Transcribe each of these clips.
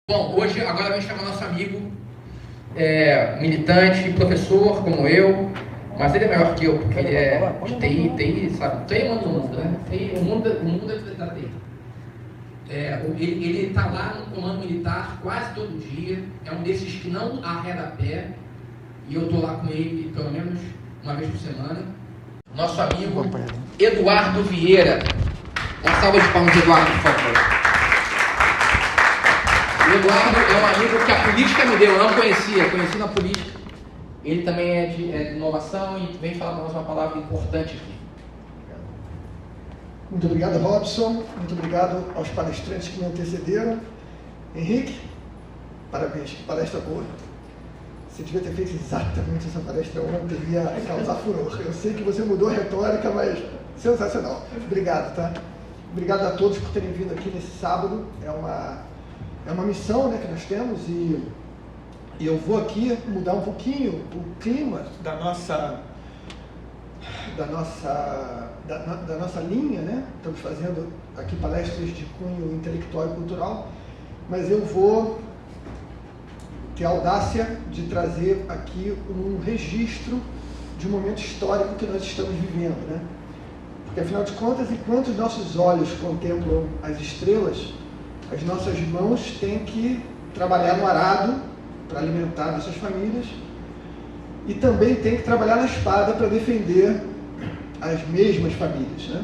Bom, hoje, agora vem chamar nosso amigo, militante, professor, como eu, mas ele é maior que eu, porque ele é de TI, sabe? TI manda o mundo, né? O mundo é da TI. Ele está lá no comando militar quase todo dia, é um desses que não arreda pé, e eu estou lá com ele pelo menos uma vez por semana. Nosso amigo Eduardo Vieira. Uma salva de palmas, Eduardo, por favor. O Eduardo é um amigo que a política me deu, eu não conheci na política. Ele também é de inovação e vem falar para nós uma palavra importante aqui. Muito obrigado, Robson. Muito obrigado aos palestrantes que me antecederam. Henrique, parabéns, que palestra boa. Você devia ter feito exatamente essa palestra ontem, ia causar furor. Eu sei que você mudou a retórica, mas sensacional. Obrigado, tá? Obrigado a todos por terem vindo aqui nesse sábado. É uma missão, né, que nós temos e eu vou aqui mudar um pouquinho o clima da nossa linha, né? Estamos fazendo aqui palestras de cunho intelectual e cultural, mas eu vou ter a audácia de trazer aqui um registro de um momento histórico que nós estamos vivendo, né? Porque, afinal de contas, enquanto os nossos olhos contemplam as estrelas, as nossas mãos têm que trabalhar no arado para alimentar nossas famílias e também tem que trabalhar na espada para defender as mesmas famílias, né?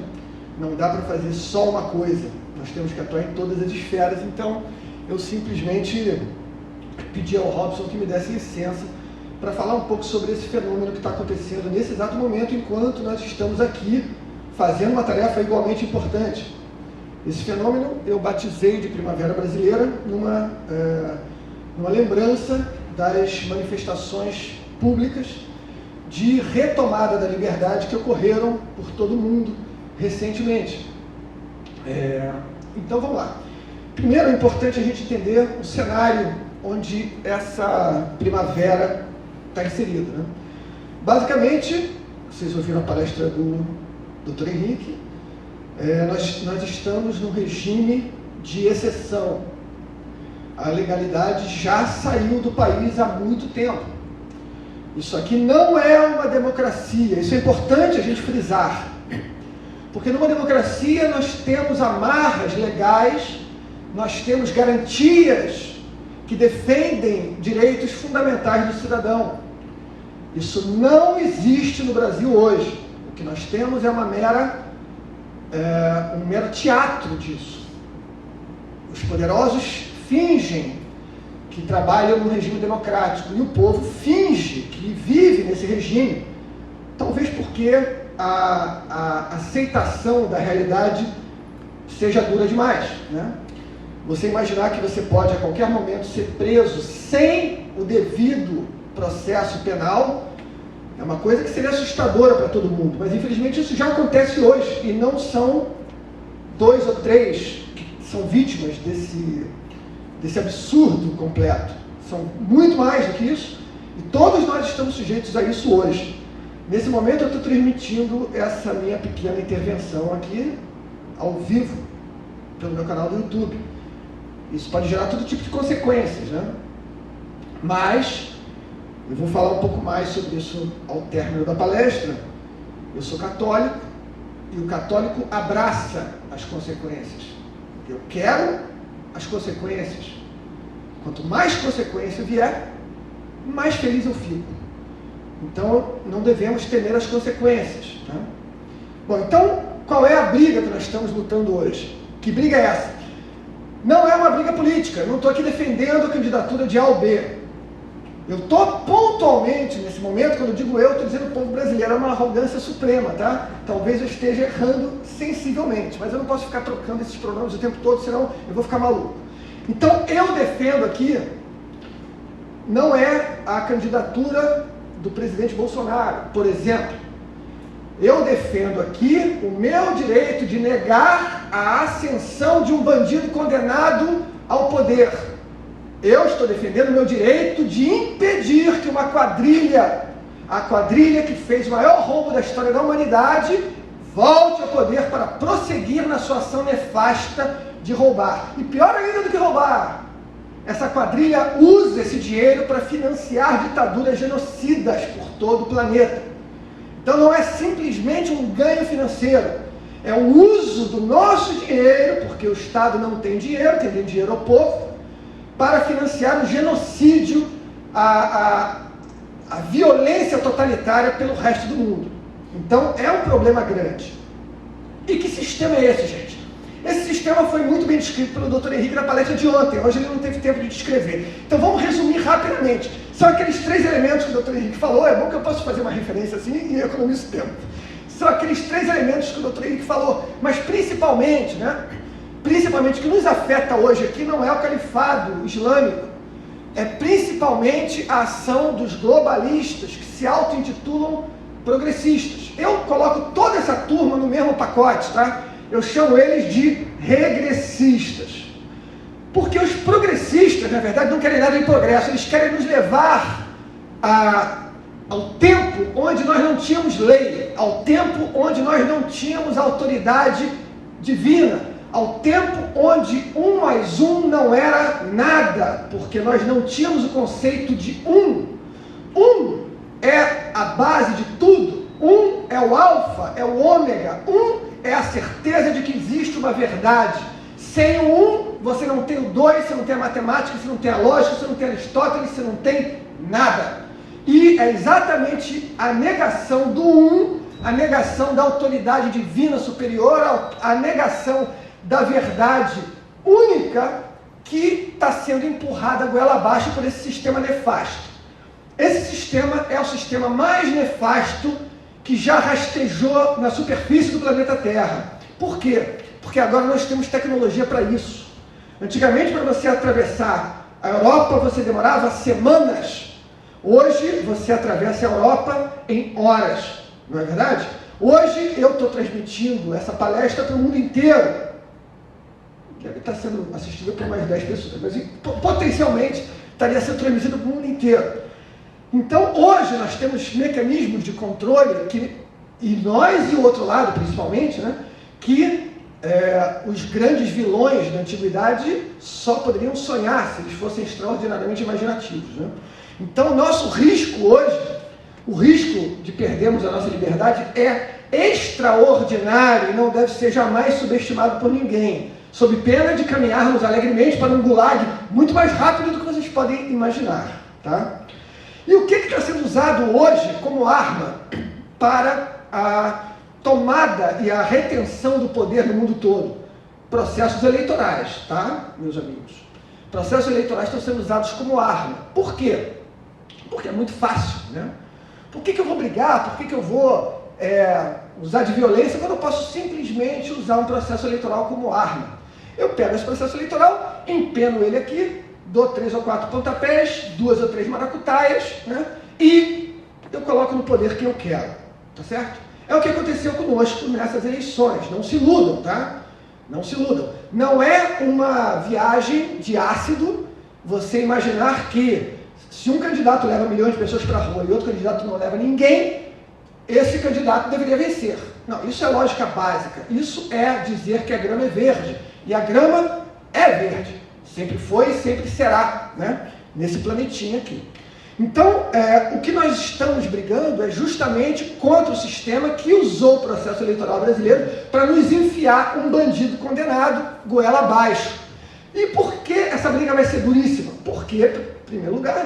Não dá para fazer só uma coisa, nós temos que atuar em todas as esferas. Então eu simplesmente pedi ao Robson que me desse licença para falar um pouco sobre esse fenômeno que está acontecendo nesse exato momento, enquanto nós estamos aqui fazendo uma tarefa igualmente importante. Esse fenômeno eu batizei de Primavera Brasileira numa lembrança das manifestações públicas de retomada da liberdade que ocorreram por todo o mundo recentemente. Então vamos lá. Primeiro é importante a gente entender o cenário onde essa primavera está inserida, né? Basicamente, vocês ouviram a palestra do Dr. Henrique, nós estamos num regime de exceção. A legalidade já saiu do país há muito tempo. Isso aqui não é uma democracia, isso é importante a gente frisar. Porque numa democracia nós temos amarras legais, nós temos garantias que defendem direitos fundamentais do cidadão. Isso não existe no Brasil hoje. O que nós temos é um mero teatro disso. Os poderosos fingem que trabalham no regime democrático e o povo finge que vive nesse regime, talvez porque a aceitação da realidade seja dura demais, né? Você imaginar que você pode a qualquer momento ser preso sem o devido processo penal é uma coisa que seria assustadora para todo mundo, mas infelizmente isso já acontece hoje e não são 2 ou 3 que são vítimas desse absurdo completo. São muito mais do que isso e todos nós estamos sujeitos a isso hoje. Nesse momento eu estou transmitindo essa minha pequena intervenção aqui ao vivo pelo meu canal do YouTube. Isso pode gerar todo tipo de consequências, né? Mas eu vou falar um pouco mais sobre isso ao término da palestra. Eu sou católico e o católico abraça as consequências. Eu quero as consequências. Quanto mais consequência vier, mais feliz eu fico. Então, não devemos temer as consequências, né? Bom, então, qual é a briga que nós estamos lutando hoje? Que briga é essa? Não é uma briga política. Eu não estou aqui defendendo a candidatura de A ou B. Eu estou pontualmente, nesse momento, quando eu digo eu, estou dizendo o povo brasileiro, é uma arrogância suprema, tá? Talvez eu esteja errando sensivelmente, mas eu não posso ficar trocando esses pronomes o tempo todo, senão eu vou ficar maluco. Então, eu defendo aqui, não é a candidatura do presidente Bolsonaro, por exemplo. Eu defendo aqui o meu direito de negar a ascensão de um bandido condenado ao poder. Eu estou defendendo o meu direito de impedir que uma quadrilha, a quadrilha que fez o maior roubo da história da humanidade, volte ao poder para prosseguir na sua ação nefasta de roubar. E pior ainda do que roubar, essa quadrilha usa esse dinheiro para financiar ditaduras genocidas por todo o planeta. Então não é simplesmente um ganho financeiro, é o uso do nosso dinheiro, porque o Estado não tem dinheiro, quem tem dinheiro é o povo, para financiar o genocídio, a violência totalitária pelo resto do mundo. Então é um problema grande. E que sistema é esse, gente? Esse sistema foi muito bem descrito pelo Dr. Henrique na palestra de ontem, hoje ele não teve tempo de descrever. Então vamos resumir rapidamente. São aqueles 3 elementos que o Dr. Henrique falou, é bom que eu possa fazer uma referência assim e economizo tempo. São aqueles 3 elementos que o Dr. Henrique falou, mas principalmente, principalmente o que nos afeta hoje aqui não é o califado islâmico, é principalmente a ação dos globalistas que se auto-intitulam progressistas. Eu coloco toda essa turma no mesmo pacote, tá? Eu chamo eles de regressistas. Porque os progressistas, na verdade, não querem nada de progresso, eles querem nos levar ao tempo onde nós não tínhamos lei, ao tempo onde nós não tínhamos autoridade divina, ao tempo onde 1 mais 1 não era nada, porque nós não tínhamos o conceito de 1. 1 é a base de tudo, 1 é o alfa, é o ômega, 1 é a certeza de que existe uma verdade. Sem o 1, você não tem o 2, você não tem a matemática, você não tem a lógica, você não tem Aristóteles, você não tem nada. E é exatamente a negação do 1, a negação da autoridade divina superior, a negação da verdade única que está sendo empurrada goela abaixo por esse sistema nefasto. Esse sistema é o sistema mais nefasto que já rastejou na superfície do planeta Terra. Por quê? Porque agora nós temos tecnologia para isso. Antigamente, para você atravessar a Europa, você demorava semanas. Hoje, você atravessa a Europa em horas. Não é verdade? Hoje, eu estou transmitindo essa palestra para o mundo inteiro. Deve estar sendo assistida por mais 10 pessoas, mas potencialmente estaria sendo transmitida para o mundo inteiro. Então, hoje, nós temos mecanismos de controle, e nós e o outro lado, principalmente, que os grandes vilões da antiguidade só poderiam sonhar se eles fossem extraordinariamente imaginativos. Então, o nosso risco hoje, o risco de perdermos a nossa liberdade é extraordinário e não deve ser jamais subestimado por ninguém, sob pena de caminharmos alegremente para um gulag muito mais rápido do que vocês podem imaginar. Tá? E o que está sendo usado hoje como arma para a tomada e a retenção do poder no mundo todo? Processos eleitorais, tá, meus amigos? Processos eleitorais estão sendo usados como arma. Por quê? Porque é muito fácil, Por que eu vou brigar? Por que eu vou usar de violência quando eu posso simplesmente usar um processo eleitoral como arma? Eu pego esse processo eleitoral, empeno ele aqui, dou 3 ou 4 pontapés, 2 ou 3 maracutaias, e eu coloco no poder quem eu quero, tá certo? É o que aconteceu conosco nessas eleições, não se iludam, tá? Não se iludam. Não é uma viagem de ácido você imaginar que se um candidato leva milhões de pessoas para a rua e outro candidato não leva ninguém, esse candidato deveria vencer. Não, isso é lógica básica, isso é dizer que a grama é verde, e a grama é verde. Sempre foi e sempre será, nesse planetinha aqui. Então, o que nós estamos brigando é justamente contra o sistema que usou o processo eleitoral brasileiro para nos enfiar um bandido condenado goela abaixo. E por que essa briga vai ser duríssima? Porque, em primeiro lugar,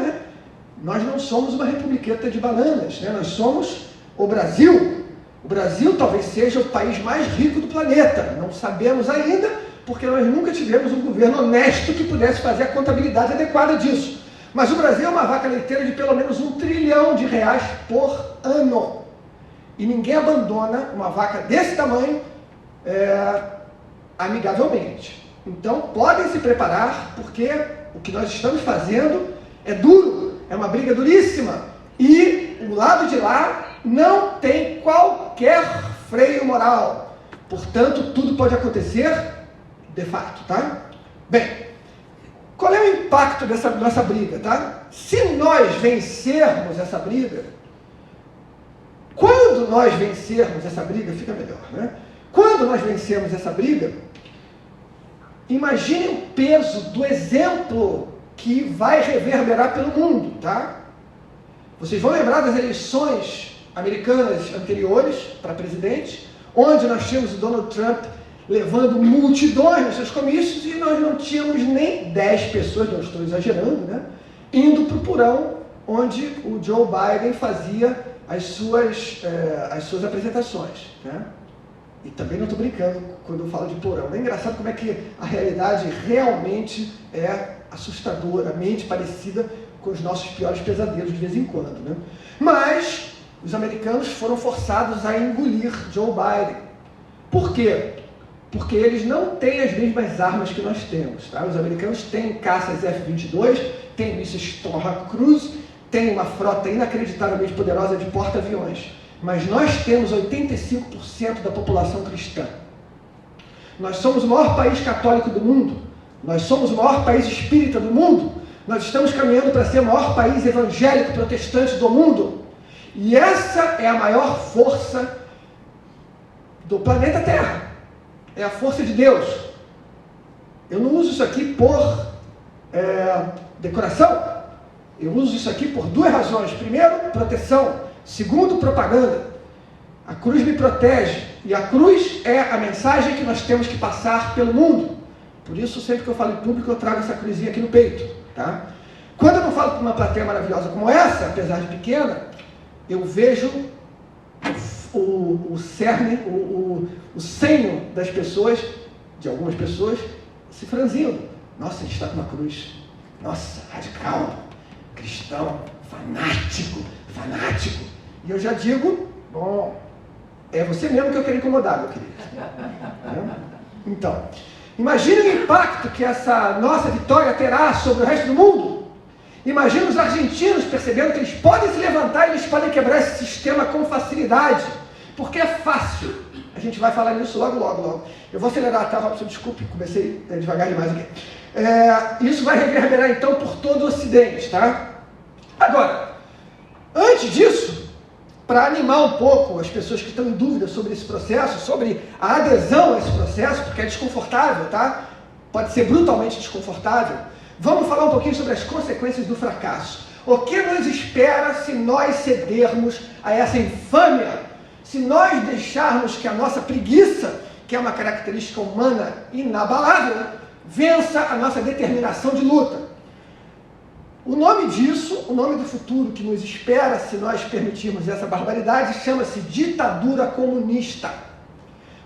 nós não somos uma republiqueta de bananas, nós somos o Brasil. O Brasil talvez seja o país mais rico do planeta. Não sabemos ainda, porque nós nunca tivemos um governo honesto que pudesse fazer a contabilidade adequada disso. Mas o Brasil é uma vaca leiteira de pelo menos R$1 trilhão por ano. E ninguém abandona uma vaca desse tamanho amigavelmente. Então, podem se preparar, porque o que nós estamos fazendo é duro, é uma briga duríssima. E o lado de lá não tem qualquer freio moral. Portanto, tudo pode acontecer de fato, tá? Bem, qual é o impacto dessa nossa briga, tá? Se nós vencermos essa briga, quando nós vencermos essa briga, fica melhor, Quando nós vencermos essa briga, imaginem o peso do exemplo que vai reverberar pelo mundo, tá? Vocês vão lembrar das eleições americanas anteriores para presidente, onde nós tínhamos o Donald Trump levando multidões nos seus comícios e nós não tínhamos nem 10 pessoas, não estou exagerando, né? Indo para o porão onde o Joe Biden fazia as suas apresentações, né? E também não estou brincando quando eu falo de porão. É engraçado como é que a realidade realmente é assustadoramente parecida com os nossos piores pesadelos de vez em quando, né? Mas os americanos foram forçados a engolir Joe Biden. Por quê? Porque eles não têm as mesmas armas que nós temos, tá? Os americanos têm caças F-22, têm mísseis Tomahawk Cruise, têm uma frota inacreditavelmente poderosa de porta-aviões. Mas nós temos 85% da população cristã. Nós somos o maior país católico do mundo. Nós somos o maior país espírita do mundo. Nós estamos caminhando para ser o maior país evangélico protestante do mundo. E essa é a maior força do planeta Terra. É a força de Deus. Eu não uso isso aqui por decoração. Eu uso isso aqui por duas razões. Primeiro, proteção. Segundo, propaganda. A cruz me protege. E a cruz é a mensagem que nós temos que passar pelo mundo. Por isso, sempre que eu falo em público, eu trago essa cruzinha aqui no peito. Tá? Quando eu não falo para uma plateia maravilhosa como essa, apesar de pequena, eu vejo o cerne, o senho das pessoas, de algumas pessoas, se franzindo. Nossa, a gente está com uma cruz. Nossa, radical, cristão, fanático. E eu já digo, bom, é você mesmo que eu quero incomodar, meu querido. Então, imagine o impacto que essa nossa vitória terá sobre o resto do mundo. Imagina os argentinos percebendo que eles podem se levantar e eles podem quebrar esse sistema com facilidade, porque é fácil. A gente vai falar nisso logo. Eu vou acelerar, tá? Desculpe, comecei devagar demais aqui. Isso vai reverberar então por todo o Ocidente, tá? Agora, antes disso, para animar um pouco as pessoas que estão em dúvida sobre esse processo, sobre a adesão a esse processo, porque é desconfortável, tá? Pode ser brutalmente desconfortável. Vamos falar um pouquinho sobre as consequências do fracasso. O que nos espera se nós cedermos a essa infâmia? Se nós deixarmos que a nossa preguiça, que é uma característica humana inabalável, vença a nossa determinação de luta. O nome disso, o nome do futuro que nos espera se nós permitirmos essa barbaridade, chama-se ditadura comunista.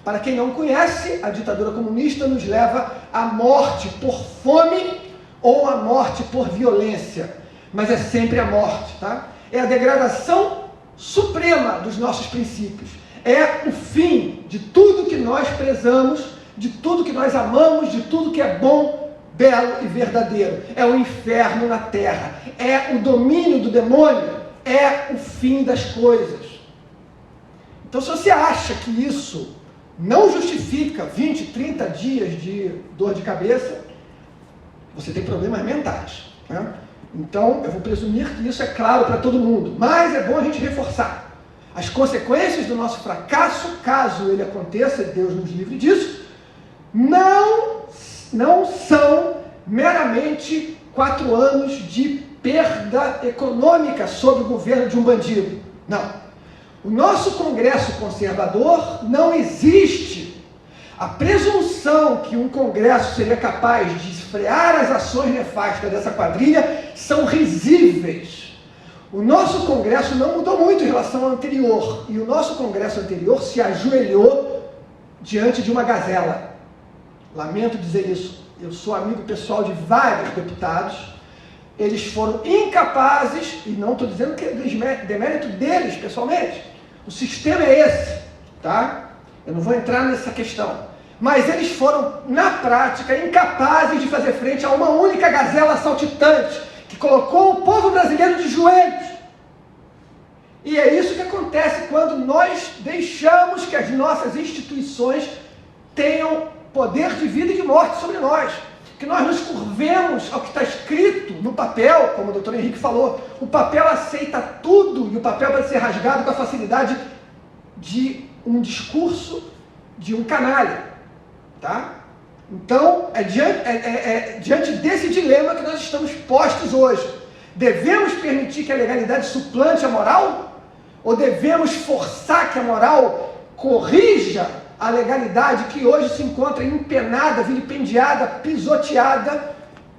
Para quem não conhece, a ditadura comunista nos leva à morte por fome ou à morte por violência. Mas é sempre a morte, tá? É a degradação suprema dos nossos princípios. É o fim de tudo que nós prezamos, de tudo que nós amamos, de tudo que é bom, belo e verdadeiro. É o inferno na terra. É o domínio do demônio. É o fim das coisas. Então, se você acha que isso não justifica 20, 30 dias de dor de cabeça, você tem problemas mentais, né? Então, eu vou presumir que isso é claro para todo mundo. Mas é bom a gente reforçar. As consequências do nosso fracasso, caso ele aconteça, Deus nos livre disso, não são meramente 4 anos de perda econômica sob o governo de um bandido. Não. O nosso Congresso conservador não existe. A presunção que um Congresso seria capaz de frear as ações nefastas dessa quadrilha são risíveis. O nosso Congresso não mudou muito em relação ao anterior. E o nosso Congresso anterior se ajoelhou diante de uma gazela. Lamento dizer isso. Eu sou amigo pessoal de vários deputados. Eles foram incapazes, e não estou dizendo que é demérito deles pessoalmente. O sistema é esse, tá? Eu não vou entrar nessa questão. Mas eles foram, na prática, incapazes de fazer frente a uma única gazela saltitante, que colocou o povo brasileiro de joelhos. E é isso que acontece quando nós deixamos que as nossas instituições tenham poder de vida e de morte sobre nós. Que nós nos curvemos ao que está escrito no papel, como o doutor Henrique falou. O papel aceita tudo e o papel vai ser rasgado com a facilidade de um discurso de um canalha. Tá? Então, diante desse dilema que nós estamos postos hoje. Devemos permitir que a legalidade suplante a moral? Ou devemos forçar que a moral corrija a legalidade que hoje se encontra empenada, vilipendiada, pisoteada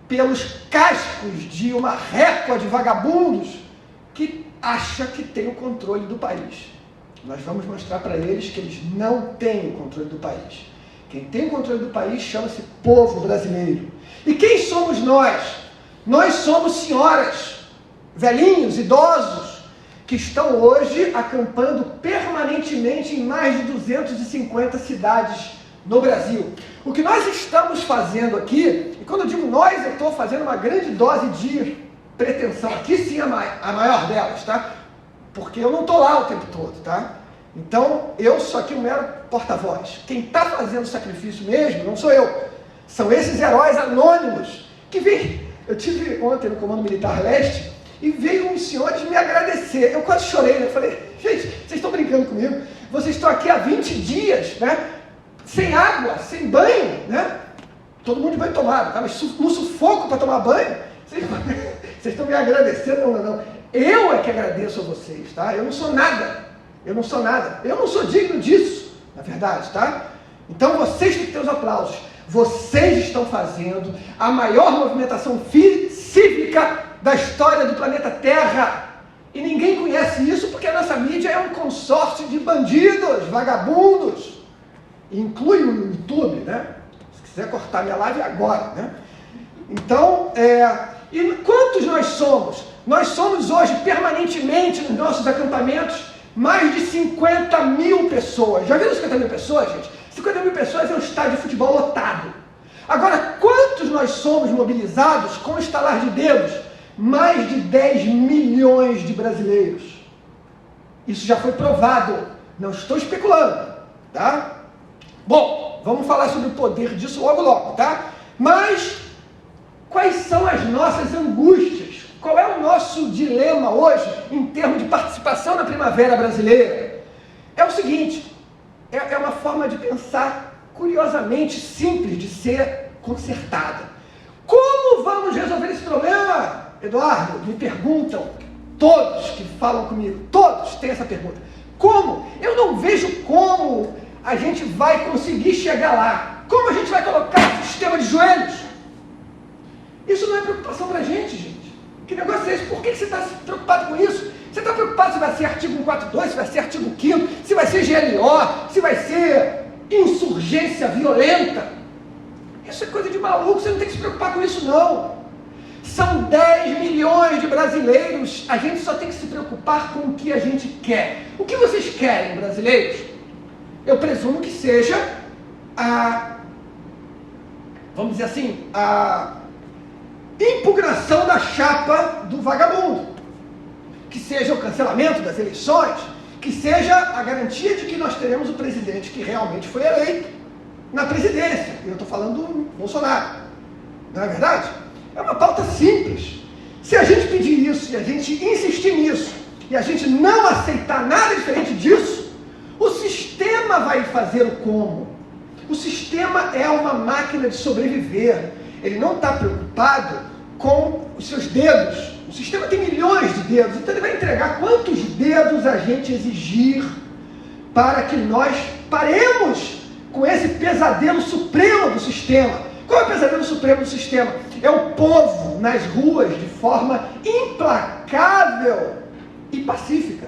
pelos cascos de uma récua de vagabundos que acha que tem o controle do país? Nós vamos mostrar para eles que eles não têm o controle do país. Quem tem o controle do país chama-se povo brasileiro. E quem somos nós? Nós somos senhoras, velhinhos, idosos, que estão hoje acampando permanentemente em mais de 250 cidades no Brasil. O que nós estamos fazendo aqui, e quando eu digo nós, eu estou fazendo uma grande dose de pretensão. Aqui sim a maior delas, tá? Porque eu não estou lá o tempo todo, tá? Então, eu sou aqui um mero porta-voz. Quem está fazendo o sacrifício mesmo não sou eu. São esses heróis anônimos que vêm. Eu tive ontem no Comando Militar Leste e veio uns senhores me agradecer. Eu quase chorei, né? Eu falei, gente, vocês estão brincando comigo? Vocês estão aqui há 20 dias, né? Sem água, sem banho, né? Todo mundo de banho tomado, tá? Mas no sufoco para tomar banho. Vocês estão me agradecendo? Não. Eu é que agradeço a vocês, tá? Eu não sou nada. Eu não sou nada. Eu não sou digno disso, na verdade, tá? Então vocês têm que ter os aplausos. Vocês estão fazendo a maior movimentação cívica da história do planeta Terra. E ninguém conhece isso porque a nossa mídia é um consórcio de bandidos, vagabundos. Inclui no YouTube, né? Se quiser cortar minha live agora, né? Então, e quantos nós somos? Nós somos hoje, permanentemente, nos nossos acampamentos, mais de 50 mil pessoas. Já viram 50 mil pessoas, gente? 50 mil pessoas é um estádio de futebol lotado. Agora, quantos nós somos mobilizados com o estalar de dedos? Mais de 10 milhões de brasileiros. Isso já foi provado. Não estou especulando, tá? Bom, vamos falar sobre o poder disso logo, tá? Mas, quais são as nossas angústias? Qual é o nosso dilema hoje, em termos de participação na primavera brasileira? É o seguinte, é uma forma de pensar curiosamente simples de ser consertada. Como vamos resolver esse problema, Eduardo? Me perguntam, todos que falam comigo, todos têm essa pergunta. Como? Eu não vejo como a gente vai conseguir chegar lá. Como a gente vai colocar o sistema de joelhos? Isso não é preocupação para a gente, gente. Que negócio é esse? Por que você está preocupado com isso? Você está preocupado se vai ser artigo 142, se vai ser artigo 5º, se vai ser GLO, se vai ser insurgência violenta? Isso é coisa de maluco, você não tem que se preocupar com isso não. São 10 milhões de brasileiros, a gente só tem que se preocupar com o que a gente quer. O que vocês querem, brasileiros? Eu presumo que seja vamos dizer assim, a impugnação da chapa do vagabundo, que seja o cancelamento das eleições, que seja a garantia de que nós teremos o presidente que realmente foi eleito na presidência. E eu estou falando do Bolsonaro. Não é verdade? É uma pauta simples. Se a gente pedir isso e a gente insistir nisso e a gente não aceitar nada diferente disso, o sistema vai fazer o como. O sistema é uma máquina de sobreviver. Ele não está preocupado com os seus dedos. O sistema tem milhões de dedos, então ele vai entregar quantos dedos a gente exigir para que nós paremos com esse pesadelo supremo do sistema. Qual é o pesadelo supremo do sistema? É o povo nas ruas de forma implacável e pacífica.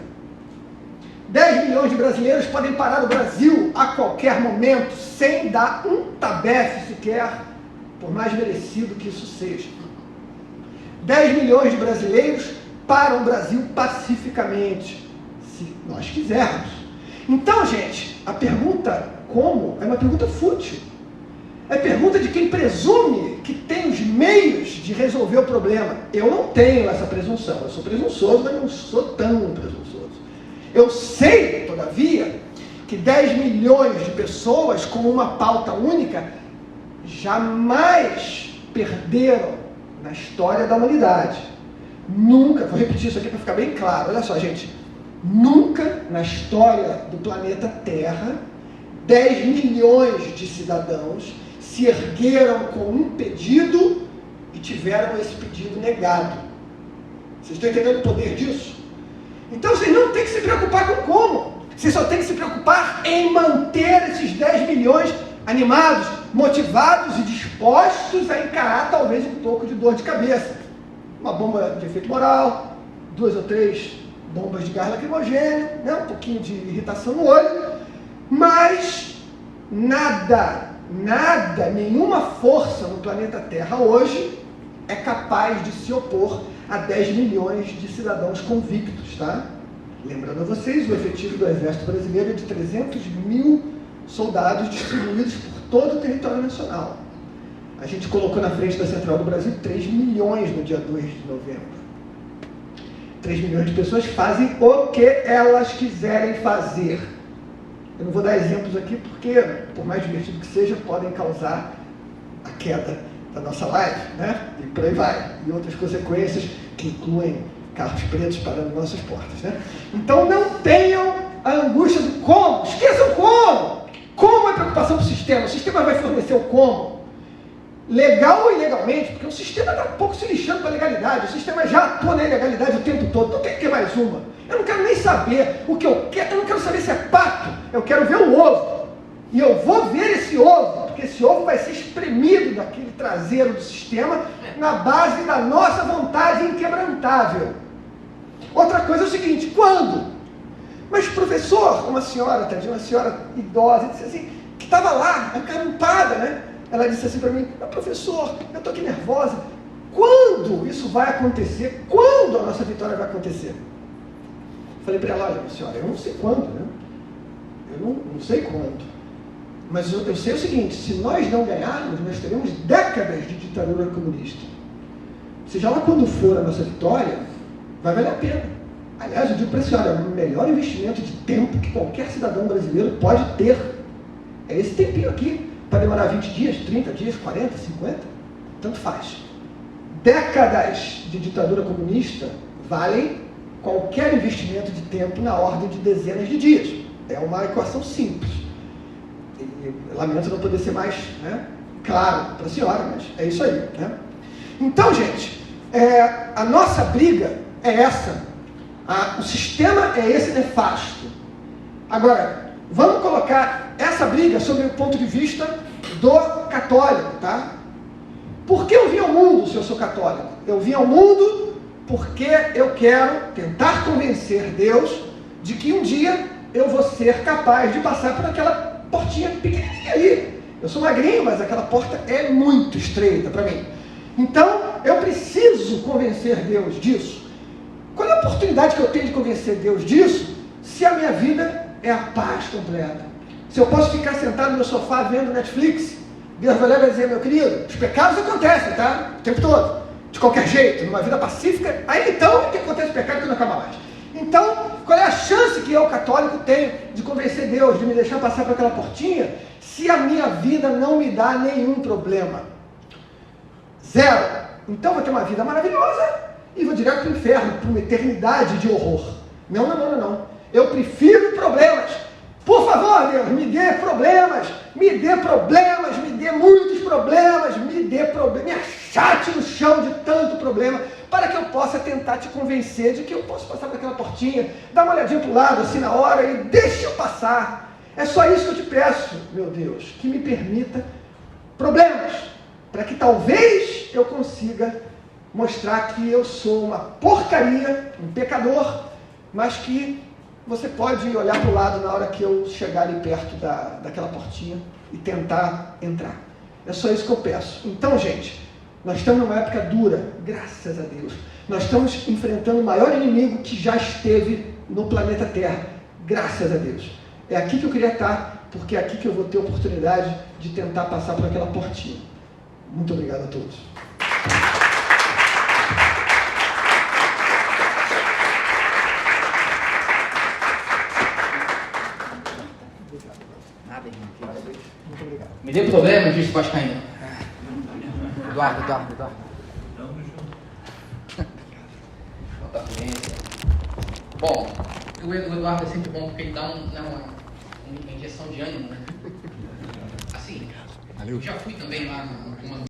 10 milhões de brasileiros podem parar o Brasil a qualquer momento, sem dar um tabefe sequer, por mais merecido que isso seja. 10 milhões de brasileiros param o Brasil pacificamente, se nós quisermos. Então, gente, a pergunta como é uma pergunta fútil. É pergunta de quem presume que tem os meios de resolver o problema. Eu não tenho essa presunção. Eu sou presunçoso, mas não sou tão presunçoso. Eu sei, todavia, que 10 milhões de pessoas com uma pauta única jamais perderam na história da humanidade. Nunca, vou repetir isso aqui para ficar bem claro, olha só, gente, nunca na história do planeta Terra, 10 milhões de cidadãos se ergueram com um pedido e tiveram esse pedido negado. Vocês estão entendendo o poder disso? Então vocês não têm que se preocupar com como. Vocês só têm que se preocupar em manter esses 10 milhões animados, motivados e dispostos a encarar talvez um pouco de dor de cabeça. Uma bomba de efeito moral, 2 ou 3 bombas de gás lacrimogêneo, né? Um pouquinho de irritação no olho, mas nada, nenhuma força no planeta Terra hoje é capaz de se opor a 10 milhões de cidadãos convictos, tá? Lembrando a vocês, o efetivo do Exército Brasileiro é de 300 mil soldados distribuídos por todo o território nacional. A gente colocou na frente da Central do Brasil 3 milhões no dia 2 de novembro. 3 milhões de pessoas fazem o que elas quiserem fazer. Eu não vou dar exemplos aqui porque, por mais divertido que seja, podem causar a queda da nossa live, né? E por aí vai. E outras consequências que incluem carros pretos parando nossas portas, né? Então não tenham a angústia do como. Esqueçam como. Como é preocupação para o sistema. O sistema vai fornecer o como. Legal ou ilegalmente, porque o sistema está um pouco se lixando para a legalidade. O sistema já atua na ilegalidade o tempo todo. Não tem que ter mais uma. Eu não quero nem saber o que eu quero. Eu não quero saber se é pato. Eu quero ver o ovo. E eu vou ver esse ovo, porque esse ovo vai ser espremido daquele traseiro do sistema na base da nossa vontade inquebrantável. Outra coisa é o seguinte, quando? Mas professor, uma senhora idosa, disse assim, que estava lá, acarampada, né? Ela disse assim para mim, professor, eu estou aqui nervosa. Quando isso vai acontecer? Quando a nossa vitória vai acontecer? Falei para ela, olha, senhora, eu não sei quando, né? Eu não sei quando. Mas eu sei o seguinte, se nós não ganharmos, nós teremos décadas de ditadura comunista. Seja lá quando for a nossa vitória, vai valer a pena. Aliás, eu digo para a senhora, é o melhor investimento de tempo que qualquer cidadão brasileiro pode ter. É esse tempinho aqui. Pode demorar 20 dias, 30 dias, 40, 50, tanto faz. Décadas de ditadura comunista valem qualquer investimento de tempo na ordem de dezenas de dias. É uma equação simples. E lamento não poder ser mais, né, claro para a senhora, mas é isso aí. Né? Então, gente, a nossa briga é essa. O sistema é esse nefasto. Agora, vamos colocar essa briga sob o ponto de vista do católico, tá? Por que eu vim ao mundo se eu sou católico? Eu vim ao mundo porque eu quero tentar convencer Deus de que um dia eu vou ser capaz de passar por aquela portinha pequenininha ali. Eu sou magrinho, mas aquela porta é muito estreita para mim. Então, eu preciso convencer Deus disso. Qual é a oportunidade que eu tenho de convencer Deus disso, se a minha vida é a paz completa? Se eu posso ficar sentado no meu sofá vendo Netflix, Deus vai lá e vai dizer, meu querido, os pecados acontecem, tá? O tempo todo. De qualquer jeito, numa vida pacífica, aí então que acontece o pecado que não acaba mais. Então, qual é a chance que eu, católico, tenho de convencer Deus, de me deixar passar por aquela portinha, se a minha vida não me dá nenhum problema? Zero. Então, vou ter uma vida maravilhosa e vou direto para o inferno, para uma eternidade de horror. Não. Eu prefiro problemas. Por favor, Deus, me dê problemas, me dê muitos problemas, me achate no chão de tanto problema, para que eu possa tentar te convencer de que eu posso passar por aquela portinha, dar uma olhadinha para o lado, assim, na hora, e deixa eu passar. É só isso que eu te peço, meu Deus, que me permita problemas, para que talvez eu consiga mostrar que eu sou uma porcaria, um pecador, mas que você pode olhar para o lado na hora que eu chegar ali perto daquela portinha e tentar entrar. É só isso que eu peço. Então, gente, nós estamos numa época dura, graças a Deus. Nós estamos enfrentando o maior inimigo que já esteve no planeta Terra, graças a Deus. É aqui que eu queria estar, porque é aqui que eu vou ter a oportunidade de tentar passar por aquela portinha. Muito obrigado a todos. Muito obrigado. Me dê problema, disse o Vascaíno. Eduardo. Bom, o Eduardo é sempre bom porque ele dá uma injeção de ânimo, né? Assim, Valeu. Já fui também lá no comando